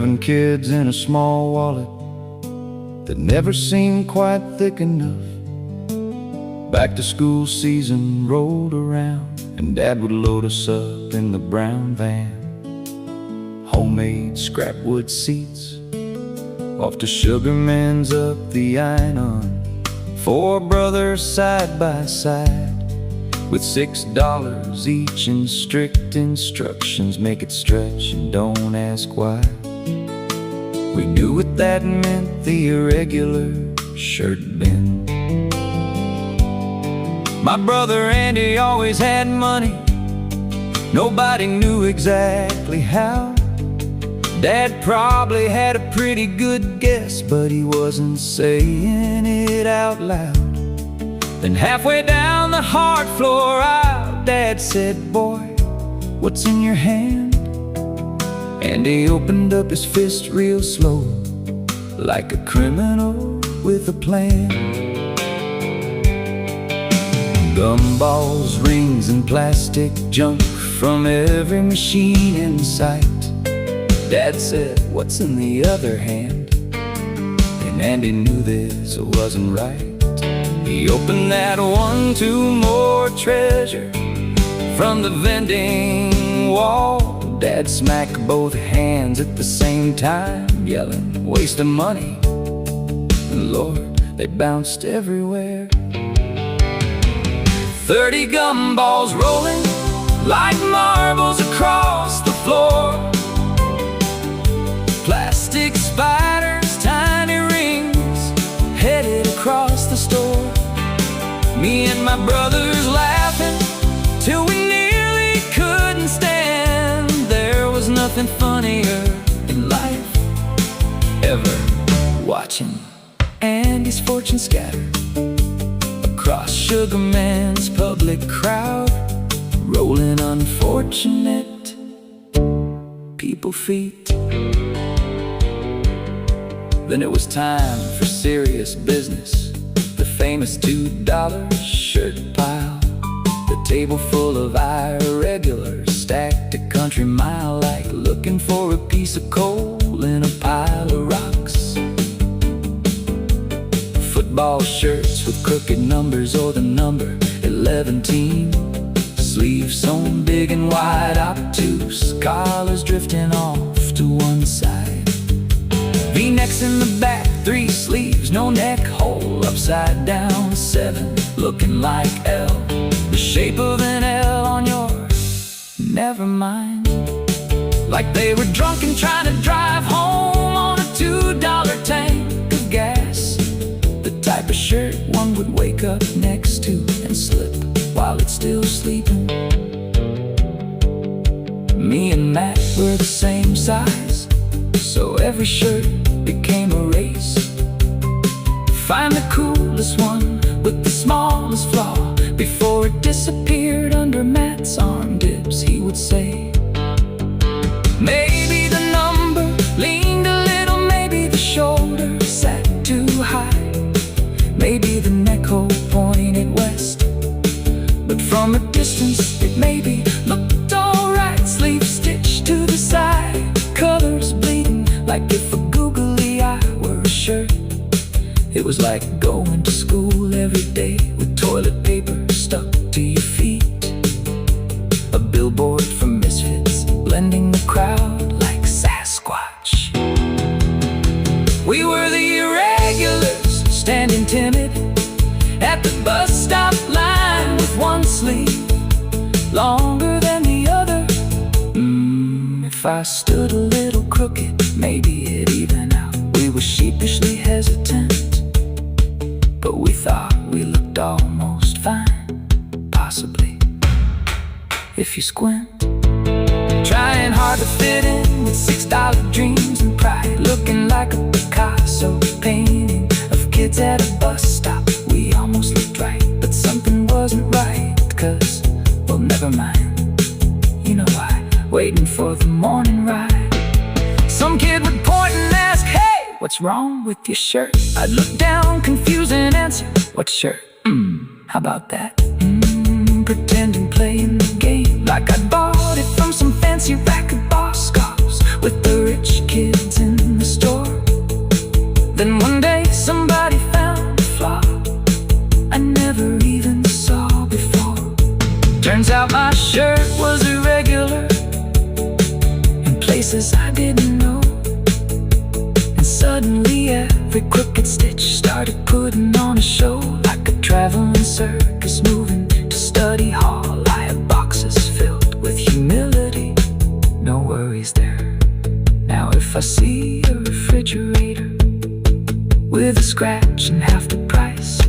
7 kids in a small wallet that never seemed quite thick enough. Back to school season rolled around, and Dad would load us up in the brown van. Homemade scrap wood seats, off to Sugarman's up the Einon. 4 brothers side by side, with $6 each and strict instructions. Make it stretch and don't ask why. We knew what that meant, the irregular shirt bin. My brother Andy always had money, nobody knew exactly how. Dad probably had a pretty good guess, but he wasn't saying it out loud. Then halfway down the hard floor aisle, Dad said, "Boy, what's in your hand?" And he opened up his fist real slow, like a criminal with a plan. Gumballs, rings, and plastic junk from every machine in sight. Dad said, "What's in the other hand?" And Andy knew this wasn't right. He opened that one, 2 more treasure from the vending wall. Dad smacked both hands at the same time, yelling, "Waste of money." And Lord, they bounced everywhere. 30 gumballs rolling like marbles across the floor. Plastic spiders, tiny rings, headed across the store. Me and my brothers laughing till we nearly couldn't stand. There was nothing funnier in life ever, watching Andy's fortune scatter across Sugarman's public crowd, rolling unfortunate people feet. Then it was time for serious business. The famous $2 shirt pile, the table full of irregulars, stacked a country mile, like looking for a piece of coal in a pile of rocks. Football shirts with crooked numbers, or the number 11 team, sleeves sewn big and wide, obtuse, collars drifting off to one side. V-necks in the back, 3 sleeves, no neck hole, upside down 7, looking like L, the shape of an L on yours, never mind. Like they were drunk and trying to drive home on a $2 tank of gas. The type of shirt one would wake up next to and slip while it's still sleeping. Me and Matt were the same size, so every shirt became a race. Find the coolest one with the smallest flaw before it disappeared under Matt's arm dips, he would say. Maybe the number leaned a little, maybe the shoulder sat too high, maybe the neck hole pointed west, but from a distance it maybe looked alright. Sleeve stitched to the side, colors bleeding like if a googly eye were a shirt. It was like going to school every day with toilet paper stuck to your feet. A billboard for misfits, blending the crowd like Sasquatch. We were the irregulars, standing timid at the bus stop line, with one sleeve longer than the other. If I stood a little crooked, maybe it'd even out. We were sheepishly hesitant, but we thought we looked almost fine. Possibly, if you squint. Trying hard to fit in with $6 dreams and pride, looking like a Picasso painting of kids at a bus stop. We almost looked right, but something wasn't right, 'cause, well, never mind. You know why? Waiting for the morning ride, some kid would point and ask, "Hey, what's wrong with your shirt?" I'd look down, confused, and answer, "What shirt? How about that?" Pretending playing the game like I bought it from some fancy racket boss scarves with the rich kids putting on a show like a traveling circus, moving to study hall. I had boxes filled with humility, no worries there. Now if I see a refrigerator with a scratch and half the price,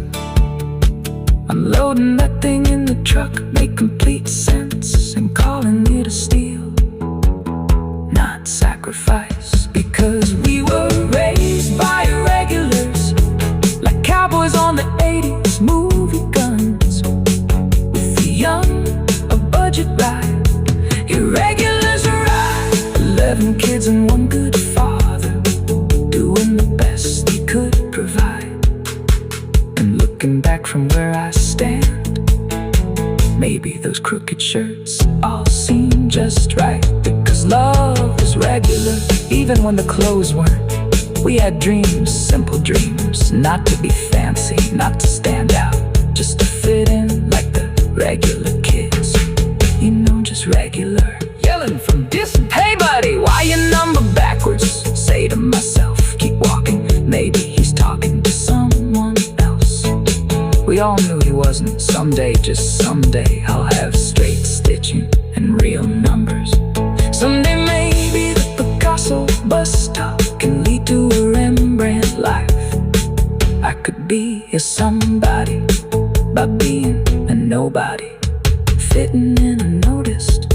unloading that thing in the truck made complete sense, and calling it a steal, not sacrifice. Because we were raised by irregulars, like cowboys on the 80s movie guns, with the young, a budget ride. Irregulars arrived, 11 kids and one good father, doing the best he could provide. And looking back from where I stand, maybe those crooked shirts all seem just right. Because love is regular, even when the clothes weren't. We had dreams, simple dreams, not to be fancy, not to stand out, just to fit in like the regular kids. You know, just regular. Yelling from distance, hey buddy, why you number backwards? Say to myself, keep walking, maybe he's talking to someone else. We all knew he wasn't. Someday, just someday, I'll have straight stitching and real numbers. Someday maybe the Picasso bus stop can lead to a Rembrandt life. I could be a somebody by being a nobody, fitting in unnoticed.